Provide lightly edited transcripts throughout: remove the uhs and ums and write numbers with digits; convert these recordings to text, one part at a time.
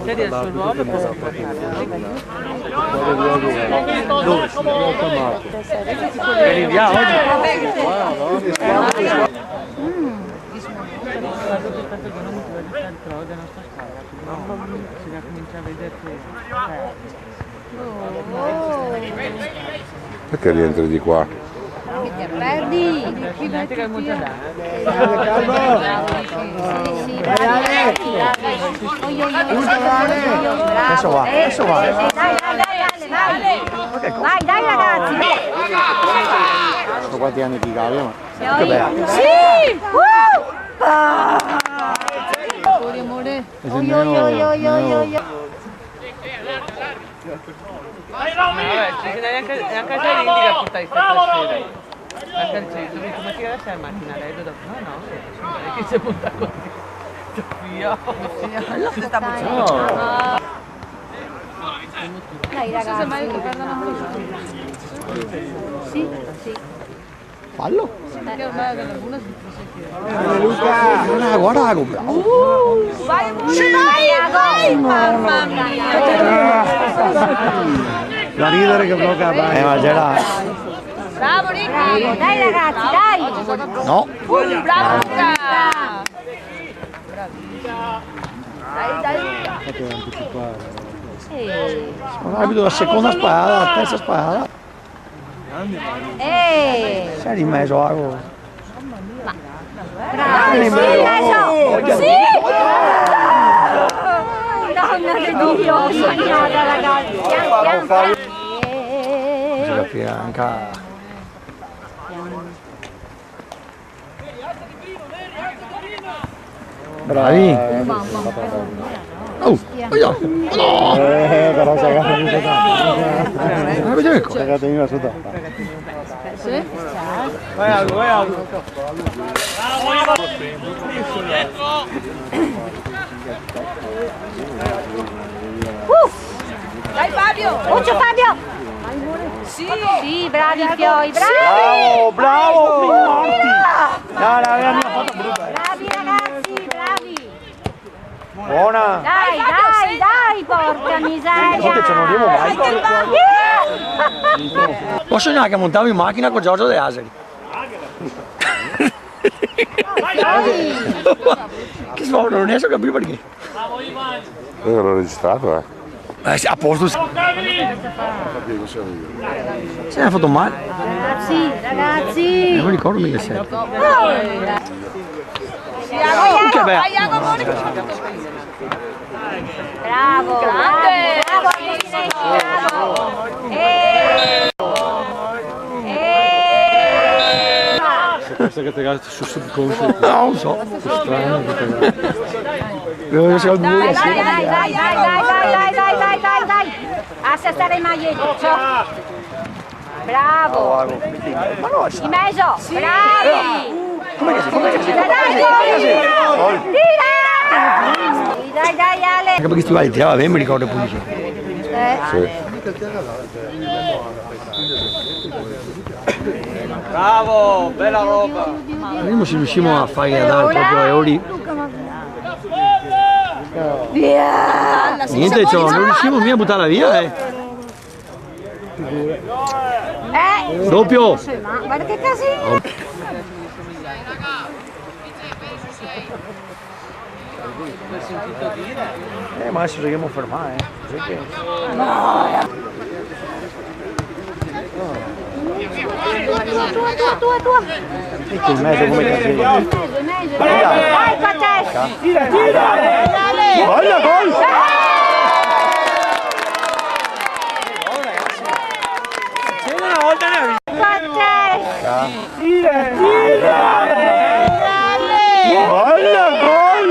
Vedi il suo ruolo per vieni via oggi? Perché rientri di qua? Perdi! Adesso va, adesso va. Vai, dai ragazzi! Sono quanti anni di Gallia? Che bello! Sì! Vabbè, ci viene anche a Indica a portare il calciere. A calciere, dove come ti lascia la macchina? Lei dopo? No, che si punta così. Via. Dai ragazzi! Sì, sì. Fallo? Luca! Guarda, bravo! Vai, mamma mia! Da ridere che blocca la ma c'era. Bravo Ricky! Dai ragazzi, dai! No! Bravo Luca! Dai! Sono abito la seconda spada, la terza spada. Sei in mezzo a Bravo! Sì, sì! Donna di Dio, sognata ragazzi! Pian! la fianca. Bravi! Oh! Via! Però si agata di sotto. Vedete Si agata di sotto. Sì? Vai Aldo! Dai Fabio! Occhio Fabio! Sì, bravi Pioi, bravi! Bravo! Morti! No, la mia foto brutta. Bravi ragazzi, bravi! Buona! Dai, porca miseria! Che ce non arrivo mai. Ho sognato che montavo in macchina con Giorgio De Aseri. Che suono, non riesco a capire perché. Io l'ho registrato, A posto. Se ne ha fatto male. Ragazzi! Non ricordo mica se. Che bello! Bravo! Questa che ti ragazzi sul subconscio. No, non so. Strano che Dai! Assestare il maglietto, bravo! In mezzo, bravi! Come si? Dai Ale! Anche perché stivali tirava bene, mi ricordo pulito. Sì. Bravo, bella roba. Vediamo se riusciamo a fare a dare proprio euro. Via! Niente, non riusciamo mica a buttarla via, Doppio! Ma guarda che casino! Ma adesso dobbiamo fermare, Tua! Ecco in mezzo come casino. Dai, Pates! Tira! Voglia, gol! C'era una volta ne avevi. Pates! Tira! Voglia, gol!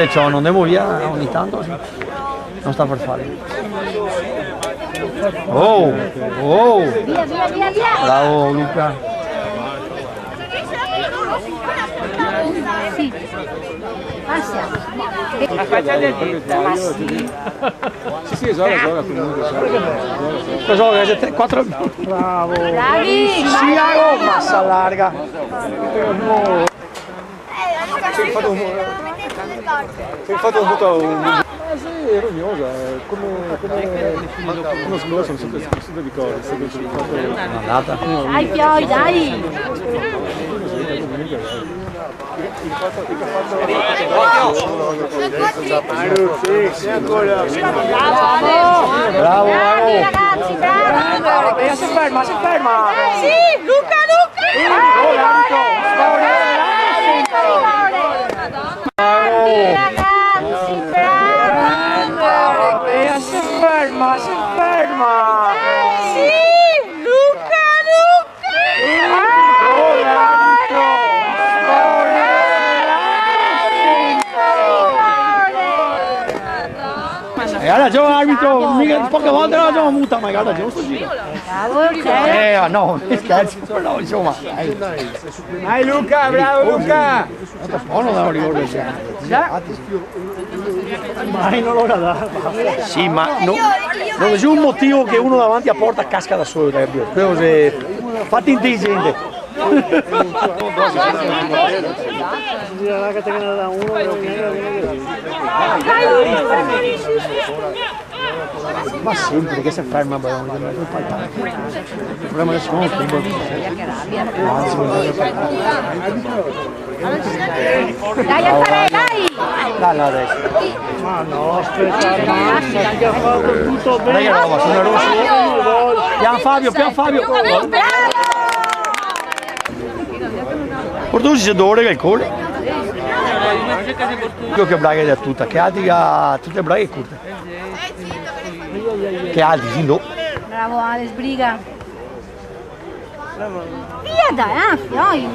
te ciò, non devo via ogni tanto, non sta per fare. Oh, oh, Via, via, via, via. bravo Luca. Sì. Ansia. La faccia del dito. Ma sì. Sì, gioca comunque. Cosa 4. Bravo. Bravissimo. Massa larga. Si è fatto un po'. Sì, è rognosa, come uno sglobo, sono sempre di cose, Andata. Dai Pioi, dai. Bravo, Bravi ragazzi, bravi. Si ferma, si ferma. Sì, Luca, Luca. Bravi ragazzi, bravi. Si ferma, si ferma. Sì, Luca, Luca. Ha ragione arbitro, mica poche volte non l'abbiamo muta, ma ha ragione sto giro. Bravo, ok. No, scherzi, no, insomma. Dai Luca, bravo Luca! Buono da un rigore del genere. Mai non lo dà. Sì, ma non c'è un motivo che uno davanti a porta casca da solo, Debbio. Credo che fatti intelligente. Ma sempre perché si ferma il problema del secondo tempo. Dai a fare, dai. Dai adesso. Ma no, aspetta, che ha fatto tutto bene. Dai che roba, sono rossi. Pian Fabio, pian Fabio. Porto si dove che il cuore. Io che braghe da tutta, che altri tutte braghe curte. Che altri, sin do. Bravo Ale, sbriga. Via dai, Fioi.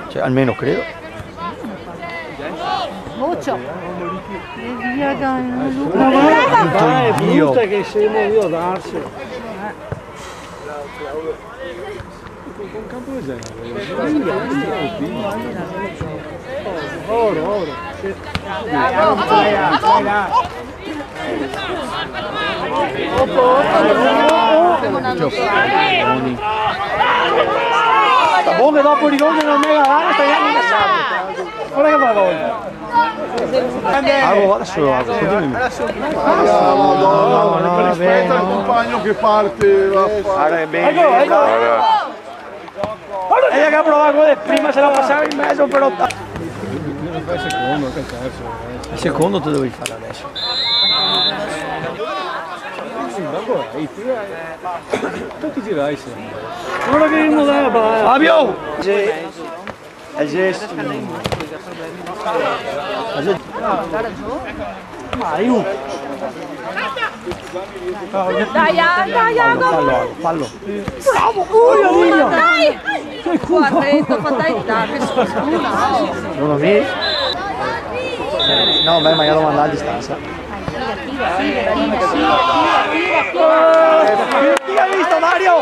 Cioè, almeno credo. Muccio. Via dai. Dai, è Dio. brutta che sei movido a darsi. Un campo del genere. Oro. Sta buono che dopo il rigore non me la dà, stai anche ingessato. Guarda che va volta. Adesso lo hago, continui. Aspetta il compagno che parte. Guarda bene. Ella che ha provato prima se la passava in mezzo però. Il secondo tu devi fare adesso. Tutti girai sempre. Guarda che non dava. Fabio! È gesto. Dai, Fallo. Bravo. Dai. Guarda, fatalità, che sfortuna. Non lo vedi? No, beh, magari lo manda a distanza. Tira, visto Mario?